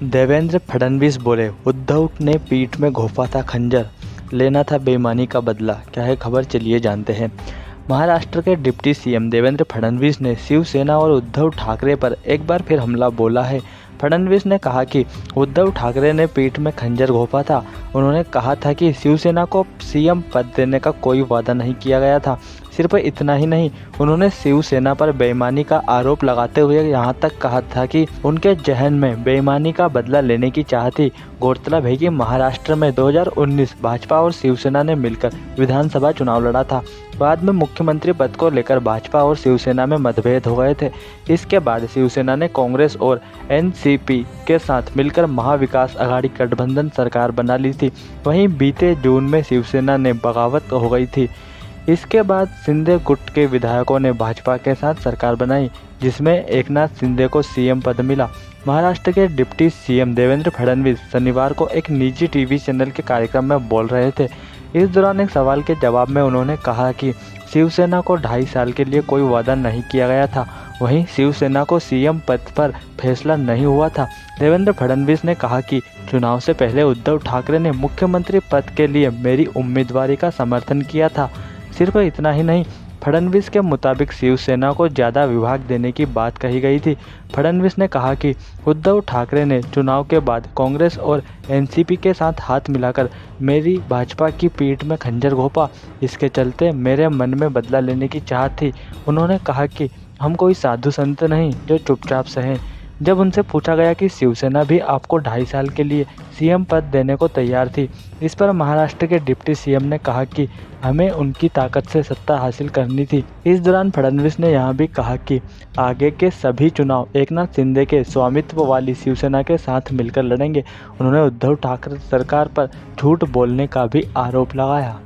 देवेंद्र फडणवीस बोले, उद्धव ने पीठ में घोंपा था खंजर, लेना था बेईमानी का बदला। क्या है खबर, चलिए जानते हैं। महाराष्ट्र के डिप्टी सीएम देवेंद्र फडणवीस ने शिवसेना और उद्धव ठाकरे पर एक बार फिर हमला बोला है। फडणवीस ने कहा कि उद्धव ठाकरे ने पीठ में खंजर घोंपा था। उन्होंने कहा था कि शिवसेना को सीएम पद देने का कोई वादा नहीं किया गया था। सिर्फ इतना ही नहीं, उन्होंने शिवसेना पर बेईमानी का आरोप लगाते हुए यहाँ तक कहा था कि उनके जहन में बेईमानी का बदला लेने की चाह थी। गौरतलब है कि महाराष्ट्र में 2019 भाजपा और शिवसेना ने मिलकर विधानसभा चुनाव लड़ा था। बाद में मुख्यमंत्री पद को लेकर भाजपा और शिवसेना में मतभेद हो गए थे। इसके बाद शिवसेना ने कांग्रेस और एनसीपी के साथ मिलकर महाविकास आघाड़ी गठबंधन सरकार बना ली थी। वहीं बीते जून में शिवसेना ने बगावत हो गई थी। इसके बाद शिंदे गुट के विधायकों ने भाजपा के साथ सरकार बनाई, जिसमें एकनाथ शिंदे को सीएम पद मिला। महाराष्ट्र के डिप्टी सीएम देवेंद्र फडणवीस शनिवार को एक निजी टीवी चैनल के कार्यक्रम में बोल रहे थे। इस दौरान एक सवाल के जवाब में उन्होंने कहा कि शिवसेना को 2.5 साल के लिए कोई वादा नहीं किया गया था। वहीं शिवसेना को सीएम पद पर फैसला नहीं हुआ था। देवेंद्र फडणवीस ने कहा कि चुनाव से पहले उद्धव ठाकरे ने मुख्यमंत्री पद के लिए मेरी उम्मीदवारी का समर्थन किया था। सिर्फ इतना ही नहीं, फडणवीस के मुताबिक शिवसेना को ज़्यादा विभाग देने की बात कही गई थी। फडणवीस ने कहा कि उद्धव ठाकरे ने चुनाव के बाद कांग्रेस और एनसीपी के साथ हाथ मिलाकर मेरी भाजपा की पीठ में खंजर घोंपा। इसके चलते मेरे मन में बदला लेने की चाह थी। उन्होंने कहा कि हम कोई साधु संत नहीं जो चुपचाप सहें। जब उनसे पूछा गया कि शिवसेना भी आपको 2.5 साल के लिए सीएम पद देने को तैयार थी, इस पर महाराष्ट्र के डिप्टी सीएम ने कहा कि हमें उनकी ताकत से सत्ता हासिल करनी थी। इस दौरान फडणवीस ने यहां भी कहा कि आगे के सभी चुनाव एकनाथ शिंदे के स्वामित्व वाली शिवसेना के साथ मिलकर लड़ेंगे। उन्होंने उद्धव ठाकरे सरकार पर झूठ बोलने का भी आरोप लगाया।